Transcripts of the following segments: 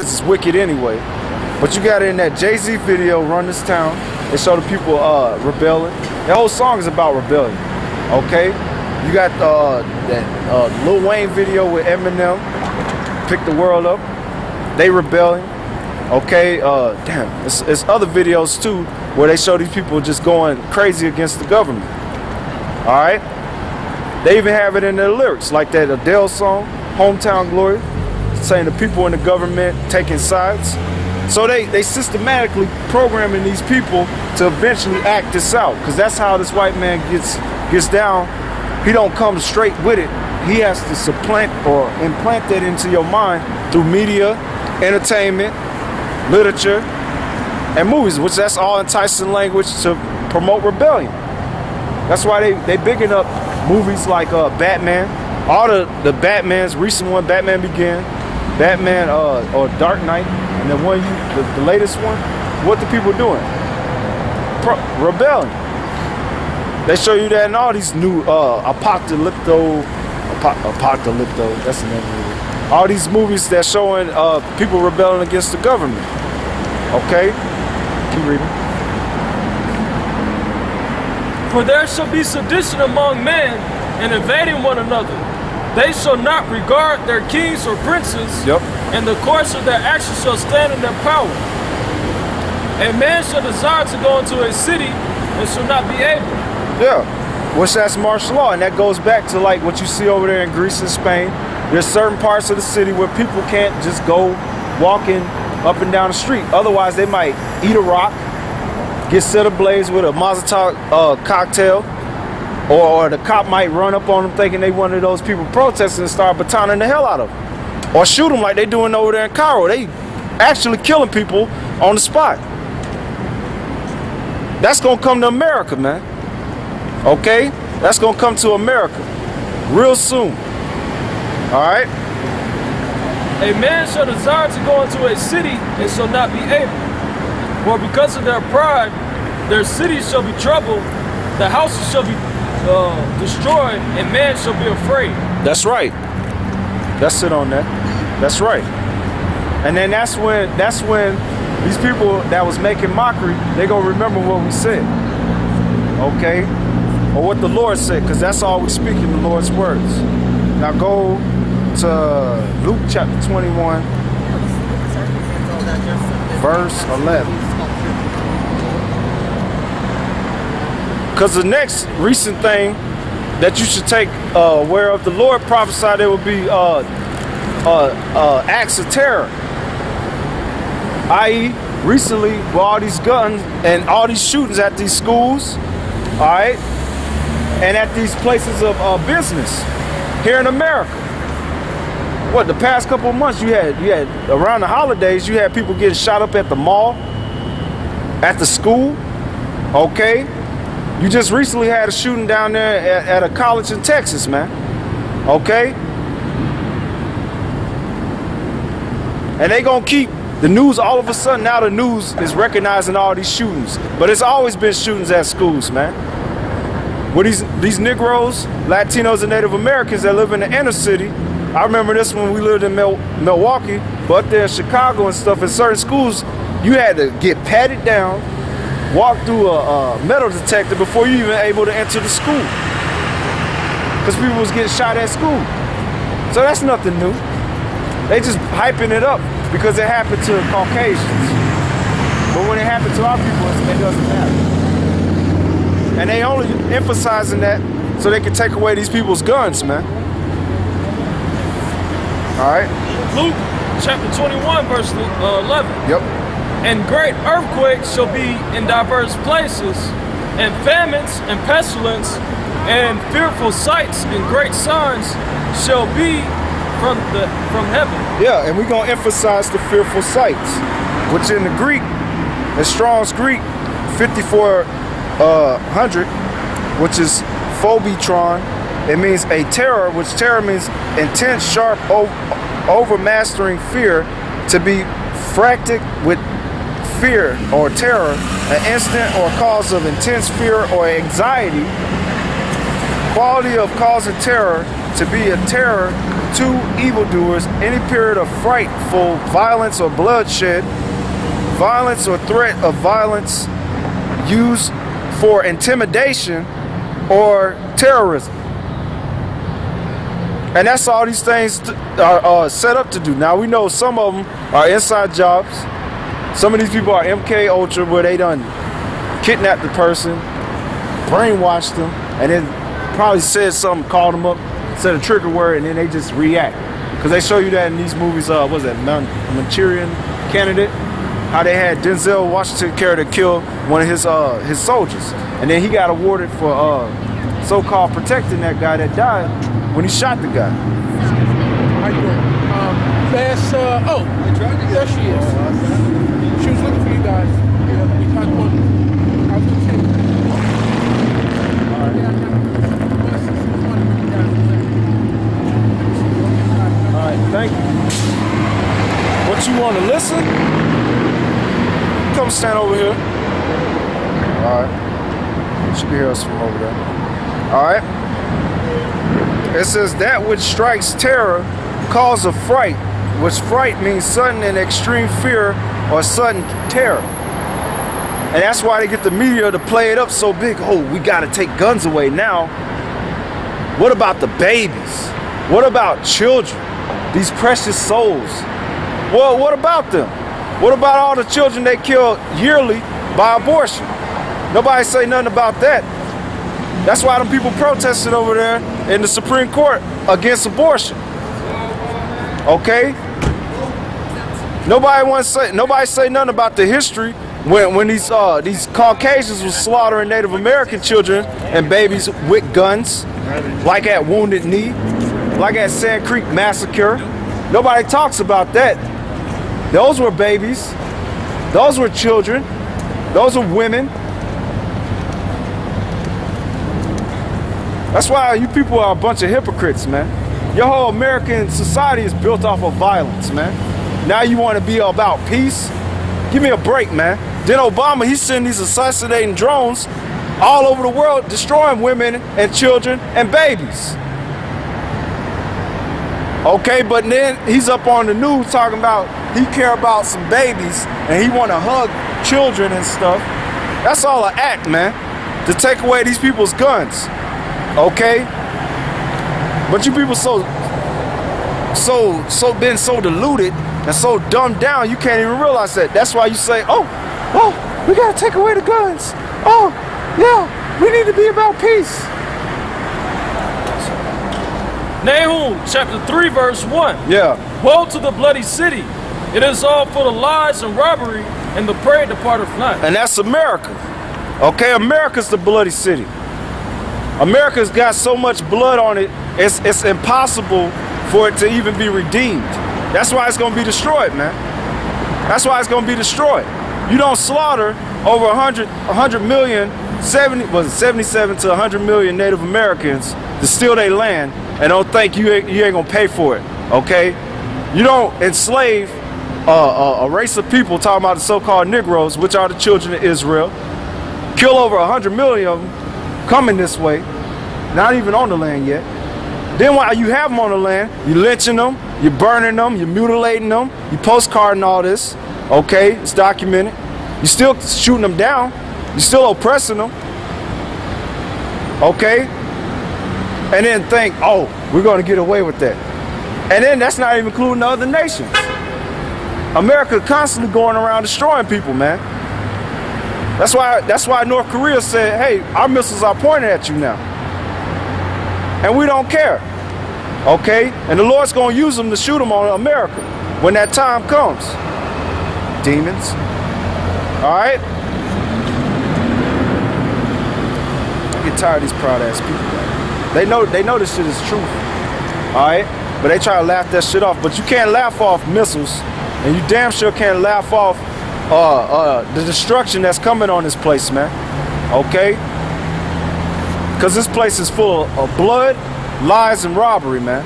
it's wicked anyway. But you got it in that Jay-Z video, Run This Town. They show the people rebelling. The whole song is about rebellion. Okay? You got that Lil Wayne video with Eminem, Pick the World Up. They rebelling. Okay? Damn. It's other videos too where they show these people just going crazy against the government. Alright? They even have it in their lyrics, like that Adele song, Hometown Glory, saying the people in the government taking sides. So they systematically programming these people to eventually act this out, because that's how this white man gets down. He don't come straight with it. He has to supplant or implant that into your mind through media, entertainment, literature, and movies, which that's all enticing language to promote rebellion. That's why they bigging up movies like Batman. All the Batmans, recent one, Batman Begin, Batman or Dark Knight, and the one the latest one. What the people doing? Rebelling. They show you that in all these new Apocalypto. That's the name of it. All these movies that showing people rebelling against the government. Okay, keep reading. For there shall be sedition among men, and invading one another. They shall not regard their kings or princes, and the course of their actions shall stand in their power. A man shall desire to go into a city and shall not be able. Yeah, which that's martial law, and that goes back to like what you see over there in Greece and Spain. There's certain parts of the city where people can't just go walking up and down the street. Otherwise, they might eat a rock, get set ablaze with a Molotov cocktail, or the cop might run up on them thinking they one of those people protesting and start batoning the hell out of them. Or shoot them like they doing over there in Cairo. They actually killing people on the spot. That's gonna come to America, man. Okay? That's gonna come to America real soon. Alright? A man shall desire to go into a city and shall not be able. For because of their pride, their cities shall be troubled, the houses shall be destroyed, and man shall be afraid. That's right. That's it on that. That's right. And then that's when these people that was making mockery, they gonna remember what we said. Okay? Or what the Lord said, because that's all we speak in the Lord's words. Now go to Luke chapter 21, verse 11. Because the next recent thing that you should take aware of, the Lord prophesied there will be acts of terror. I.e., recently, with all these guns and all these shootings at these schools, all right, and at these places of business here in America. What, the past couple of months you had around the holidays, you had people getting shot up at the mall, at the school, okay? You just recently had a shooting down there at a college in Texas, man. Okay? And they gonna keep the news, all of a sudden now the news is recognizing all these shootings. But it's always been shootings at schools, man. With these Negroes, Latinos, and Native Americans that live in the inner city. I remember this when we lived in Milwaukee, but up there in Chicago and stuff, in certain schools, you had to get patted down, walk through a metal detector before you even able to enter the school. Because people was getting shot at school. So that's nothing new. They just hyping it up because it happened to Caucasians. But when it happened to our people, it doesn't matter. And they only emphasizing that so they can take away these people's guns, man. All right? Luke chapter 21, verse 11. Yep. And great earthquakes shall be in diverse places, and famines and pestilence, and fearful sights and great signs shall be from heaven. Yeah, and we're gonna emphasize the fearful sights, which in the Greek, in Strong's Greek, 5400, which is phobitron. It means a terror, which terror means intense, sharp, overmastering fear, to be frantic with fear or terror, an instant or cause of intense fear or anxiety, quality of causing terror to be a terror to evildoers, any period of frightful violence or bloodshed, violence or threat of violence used for intimidation or terrorism. And that's all these things are set up to do. Now we know some of them are inside jobs. Some of these people are MK Ultra, where they done kidnapped the person, brainwashed them, and then probably said something, called them up, said a trigger word, and then they just react. Because they show you that in these movies, what was that, Manchurian Candidate? How they had Denzel Washington character kill one of his soldiers. And then he got awarded for so-called protecting that guy that died when he shot the guy. How you doing? Oh, there she is. She was looking for you guys. Yeah, we talked about it. I was going to say. All right, thank you. What you want to listen? Come stand over here. All right. She can hear us from over there. All right. It says that which strikes terror cause of fright, which fright means sudden and extreme fear or sudden terror. And that's why they get the media to play it up so big. Oh, we got to take guns away now. What about the babies? What about children? These precious souls. Well, what about them? What about all the children they kill yearly by abortion? Nobody say nothing about that. That's why them people protested over there in the Supreme Court against abortion. Okay? Nobody say nothing about the history when these Caucasians was slaughtering Native American children and babies with guns, like at Wounded Knee, like at Sand Creek Massacre. Nobody talks about that. Those were babies. Those were children. Those were women. That's why you people are a bunch of hypocrites, man. Your whole American society is built off of violence, man. Now you want to be about peace? Give me a break, man. Then Obama, he's sending these assassinating drones all over the world, destroying women and children and babies. Okay, but then he's up on the news talking about he care about some babies and he want to hug children and stuff. That's all an act, man, to take away these people's guns. Okay? But you people been so deluded and so dumbed down, you can't even realize that. That's why you say, oh, we gotta take away the guns. Oh, yeah, we need to be about peace. Nahum chapter 3 verse 1. Yeah. Woe to the bloody city. It is all full of lies and robbery, and the prey departeth not. And that's America. Okay, America's the bloody city. America's got so much blood on it, it's impossible for it to even be redeemed. That's why it's gonna be destroyed, man. That's why it's gonna be destroyed. You don't slaughter over 100 million, 77 to 100 million Native Americans to steal their land and don't think you ain't gonna pay for it, okay? You don't enslave a race of people, talking about the so-called Negroes, which are the children of Israel, kill over 100 million of them, coming this way, not even on the land yet. Then while you have them on the land, you're lynching them, you're burning them, you're mutilating them, you postcarding all this, okay, it's documented. You're still shooting them down, you're still oppressing them, okay? And then think, oh, we're gonna get away with that. And then that's not even including the other nations. America constantly going around destroying people, man. That's why North Korea said, hey, our missiles are pointed at you now. And we don't care. Okay? And the Lord's going to use them to shoot them on America when that time comes. Demons. All right? I get tired of these proud ass people. They know this shit is truth. All right? But they try to laugh that shit off. But you can't laugh off missiles. And you damn sure can't laugh off the destruction that's coming on this place, man. Okay? Because this place is full of blood, lies, and robbery, man.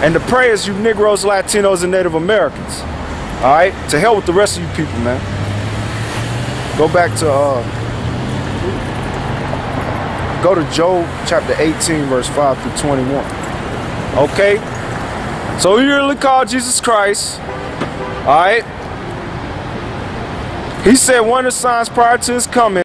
And the prey is you Negroes, Latinos, and Native Americans. Alright? To hell with the rest of you people, man. Go back to go to Job chapter 18, verse 5 through 21. Okay? So he really called Jesus Christ. Alright? He said one of the signs prior to his coming